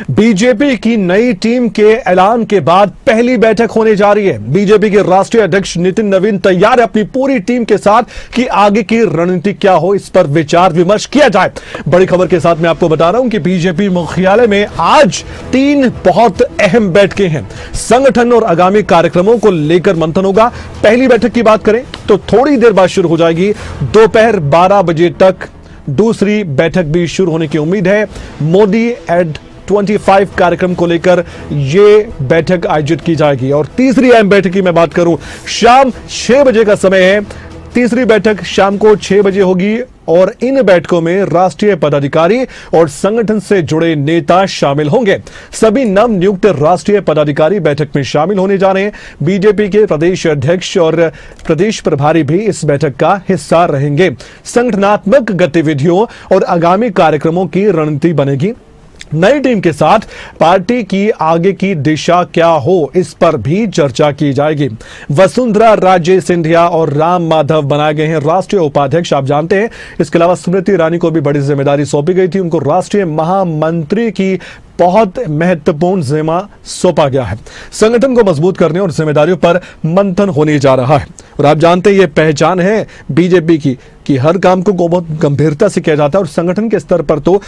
BJP की नई team के ऐलान के बाद पहली बैठक होने जा रही है। बीजेपी के राष्ट्रीय अध्यक्ष नितिन नवीन तैयार है अपनी पूरी टीम के साथ कि आगे की रणनीति क्या हो, इस पर विचार विमर्श किया जाए। बड़ी खबर के साथ मैं आपको बता रहा हूं कि बीजेपी मुख्यालय में आज 3 बहुत अहम बैठकें हैं। संगठन और आगामी कार्यक्रमों को लेकर मंथन होगा। पहली बैठक की बात करें तो थोड़ी देर बाद शुरू हो जाएगी, दोपहर 12 बजे तक दूसरी बैठक भी शुरू होने की उम्मीद है। मोदी एट 25 कार्यक्रम को लेकर यह बैठक आयोजित की जाएगी। और तीसरी अहम बैठक की मैं बात करूं, शाम 6 बजे का समय है। तीसरी बैठक शाम को 6 बजे होगी और इन बैठकों में राष्ट्रीय पदाधिकारी और संगठन से जुड़े नेता शामिल होंगे। सभी नव नियुक्त राष्ट्रीय पदाधिकारी बैठक में शामिल होने जा रहे हैं। बीजेपी के प्रदेश अध्यक्ष और प्रदेश प्रभारी भी इस बैठक का हिस्सा रहेंगे। संगठनात्मक गतिविधियों और आगामी कार्यक्रमों की रणनीति बनेगी। नई टीम के साथ पार्टी की आगे की दिशा क्या हो, इस पर भी चर्चा की जाएगी। वसुंधरा राजे सिंधिया और राम माधव बनाए गए हैं राष्ट्रीय उपाध्यक्ष, आप जानते हैं। इसके अलावा स्मृति ईरानी को भी बड़ी जिम्मेदारी सौंपी गई थी। उनको राष्ट्रीय महामंत्री की बहुत महत्वपूर्ण जिम्मा सौंपा गया है। संगठन को मजबूत करने और जिम्मेदारियों पर मंथन होने जा रहा है। और आप जानते हैं ये पहचान है बीजेपी की कि हर काम को बहुत गंभीरता से किया जाता है और संगठन के स्तर पर तो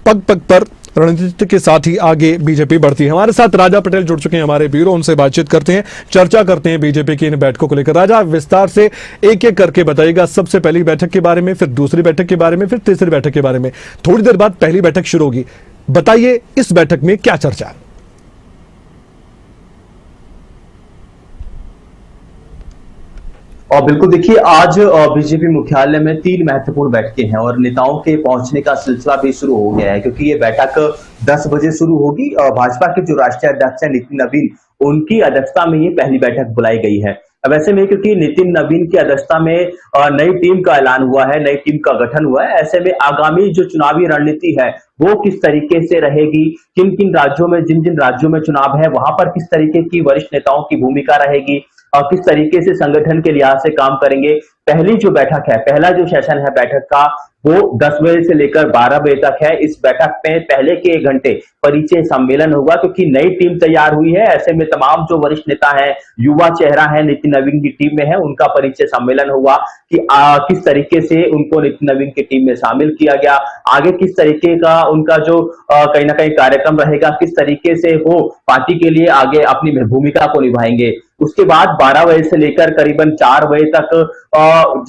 पग पग पर रणनीति के साथ ही आगे बीजेपी बढ़ती है। हमारे साथ राजा पटेल जुड़ चुके हैं, हमारे ब्यूरो, उनसे बातचीत करते हैं, चर्चा करते हैं बीजेपी की इन बैठकों को लेकर। राजा, विस्तार से एक एक करके बताइएगा। सबसे पहली बैठक के बारे में, फिर दूसरी बैठक के बारे में, फिर तीसरी बैठक के बारे में। थोड़ी देर बाद पहली बैठक शुरू होगी, बताइए इस बैठक में क्या चर्चा है। और बिल्कुल देखिए, आज बीजेपी मुख्यालय में 3 महत्वपूर्ण बैठकें हैं और नेताओं के पहुंचने का सिलसिला भी शुरू हो गया है, क्योंकि ये बैठक 10 बजे शुरू होगी। भाजपा के जो राष्ट्रीय अध्यक्ष है नितिन नवीन, उनकी अध्यक्षता में ये पहली बैठक बुलाई गई है। अब ऐसे में क्योंकि नितिन नवीन की अध्यक्षता में नई टीम का ऐलान हुआ है, नई टीम का गठन हुआ है, ऐसे में आगामी जो चुनावी रणनीति है वो किस तरीके से रहेगी, किन किन राज्यों में, जिन जिन राज्यों में चुनाव है वहां पर किस तरीके की वरिष्ठ नेताओं की भूमिका रहेगी और किस तरीके से संगठन के लिहाज से काम करेंगे। पहली जो बैठक है, पहला जो सेशन है बैठक का, वो 10 बजे से लेकर 12 बजे तक है। इस बैठक में पहले के 1 घंटे परिचय सम्मेलन होगा, क्योंकि नई टीम तैयार हुई है। ऐसे में तमाम जो वरिष्ठ नेता है, युवा चेहरा है, नितिन नवीन की टीम में है, उनका परिचय सम्मेलन हुआ कि किस तरीके से उनको नितिन नवीन की टीम में शामिल किया गया, आगे किस तरीके का उनका जो कहीं ना कहीं कार्यक्रम रहेगा, किस तरीके से वो पार्टी के लिए आगे अपनी भूमिका को निभाएंगे। उसके बाद 12 बजे से लेकर करीबन 4 बजे तक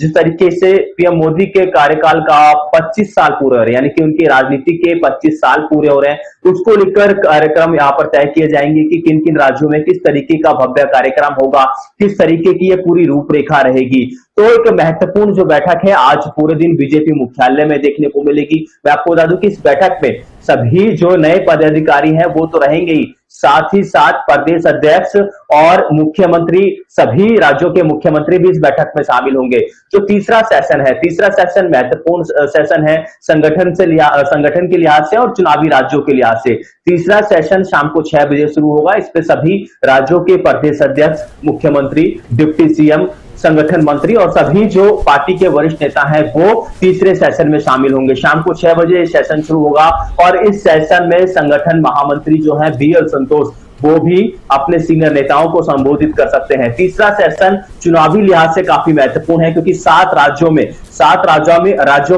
जिस तरीके से पीएम मोदी के कार्यकाल का 25 साल पूरे हो रहे हैं, यानी कि उनकी राजनीति के 25 साल पूरे हो रहे हैं, उसको लेकर कार्यक्रम यहाँ पर तय किए जाएंगे कि किन किन राज्यों में किस तरीके का भव्य कार्यक्रम होगा, किस तरीके की ये पूरी रूपरेखा रहेगी। तो एक महत्वपूर्ण जो बैठक है आज पूरे दिन बीजेपी मुख्यालय में देखने को मिलेगी। मैं आपको बता दूं कि इस बैठक में सभी जो नए पदाधिकारी हैं वो तो रहेंगे ही, साथ ही साथ प्रदेश अध्यक्ष और मुख्यमंत्री, सभी राज्यों के मुख्यमंत्री भी इस बैठक में शामिल होंगे। जो तीसरा सेशन है, तीसरा सेशन महत्वपूर्ण सेशन है संगठन के लिहाज से और चुनावी राज्यों के लिहाज से। तीसरा सेशन शाम को 6 बजे शुरू होगा। इस पे सभी राज्यों के प्रदेश अध्यक्ष, मुख्यमंत्री, डिप्टी सीएम, संगठन मंत्री और सभी जो पार्टी के वरिष्ठ नेता हैं वो तीसरे सेशन में शामिल होंगे। शाम को 6 बजे सेशन शुरू होगा और इस सेशन में संगठन महामंत्री जो है BL संतोष, वो भी अपने सीनियर नेताओं को संबोधित कर सकते हैं। तीसरा सेशन चुनावी लिहाज से काफी महत्वपूर्ण है, क्योंकि 7 राज्यों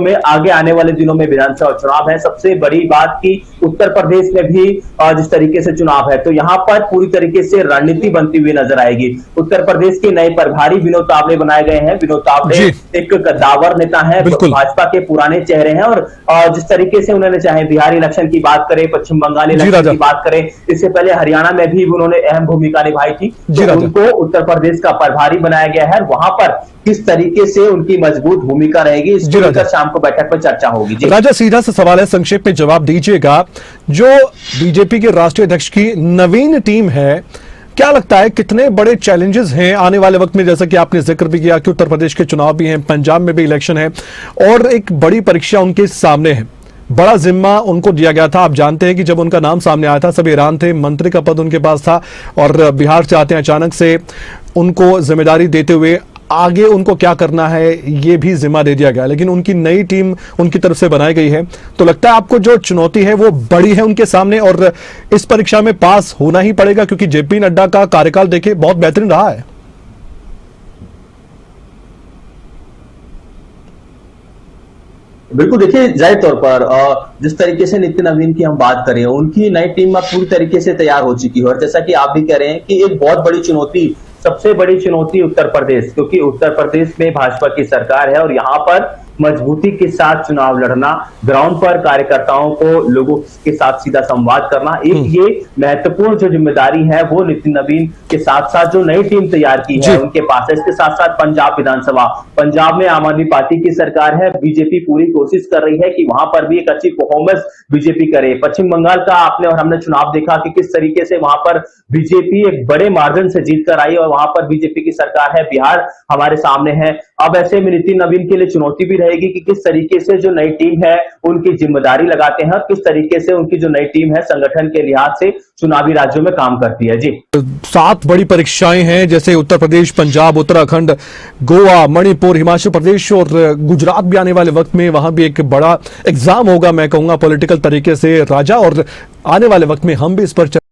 में आगे आने वाले दिनों में विधानसभा चुनाव है। सबसे बड़ी बात की उत्तर प्रदेश में भी जिस तरीके से चुनाव है, तो यहाँ पर पूरी तरीके से रणनीति बनती हुई नजर आएगी। उत्तर प्रदेश के नए प्रभारी विनोद तावड़े बनाए गए हैं। विनोद तावड़े एक कद्दावर नेता है, भाजपा के पुराने चेहरे हैं और जिस तरीके से उन्होंने, चाहे बिहार इलेक्शन की बात करें, पश्चिम बंगाल इलेक्शन की बात करें, इससे पहले हरियाणा में भी उन्होंने अहम भूमिका निभाई थी, तो उनको उत्तर प्रदेश का प्रभारी बनाया गया है। वहां पर किस तरीके से उनकी मजबूत भूमिका रहेगी, इसको लेकर शाम को बैठक में चर्चा होगी। राजा, सीधा सा सवाल है, संक्षेप में जवाब दीजिएगा। जो बीजेपी के राष्ट्रीय अध्यक्ष की नवीन टीम है, क्या लगता है कितने बड़े चैलेंजेस हैं आने वाले वक्त में? जैसा कि आपने जिक्र भी किया कि उत्तर प्रदेश के चुनाव भी हैं, पंजाब में भी इलेक्शन है और एक बड़ी परीक्षा उनके सामने है। बड़ा जिम्मा उनको दिया गया था। आप जानते हैं कि जब उनका नाम सामने आया था सब हैरान थे, मंत्री का पद उनके पास था और बिहार से आते हैं, अचानक से उनको जिम्मेदारी देते हुए आगे उनको क्या करना है ये भी जिम्मा दे दिया गया, लेकिन उनकी नई टीम उनकी तरफ से बनाई गई है। तो लगता है आपको जो चुनौती है वो बड़ी है उनके सामने, और इस परीक्षा में पास होना ही पड़ेगा, क्योंकि जेपी नड्डा का कार्यकाल देखिए बहुत बेहतरीन रहा है। बिल्कुल, देखिए जाहिर तौर पर जिस तरीके से नितिन नवीन की हम बात करें, उनकी नई टीम अब पूरी तरीके से तैयार हो चुकी है। और जैसा कि आप भी कह रहे हैं कि एक बहुत बड़ी चुनौती, सबसे बड़ी चुनौती उत्तर प्रदेश, क्योंकि उत्तर प्रदेश में भाजपा की सरकार है और यहाँ पर मजबूती के साथ चुनाव लड़ना, ग्राउंड पर कार्यकर्ताओं को लोगों के साथ सीधा संवाद करना, एक ये महत्वपूर्ण जो जिम्मेदारी है वो नितिन नवीन के साथ साथ जो नई टीम तैयार की है उनके पास है। इसके साथ साथ पंजाब विधानसभा, पंजाब में आम आदमी पार्टी की सरकार है, बीजेपी पूरी कोशिश कर रही है कि वहां पर भी एक अच्छी परफॉर्मेंस बीजेपी करे। पश्चिम बंगाल का आपने और हमने चुनाव देखा कि किस तरीके से वहां पर बीजेपी एक बड़े मार्जिन से जीत कर आई और वहां पर बीजेपी की सरकार है। बिहार हमारे सामने है। अब ऐसे में नितिन नवीन के लिए चुनौती भी रहेगी कि किस तरीके से जो नई टीम है उनकी जिम्मेदारी लगाते हैं, किस तरीके से उनकी जो नई टीम है संगठन के लिहाज से चुनावी राज्यों में काम करती है। जी, 7 बड़ी परीक्षाएं हैं, जैसे उत्तर प्रदेश, पंजाब, उत्तराखंड, गोवा, मणिपुर, हिमाचल प्रदेश और गुजरात भी आने वाले वक्त में वहां भी एक बड़ा एग्जाम होगा, मैं कहूंगा पॉलिटिकल तरीके से राजा। और आने वाले वक्त में हम भी इस पर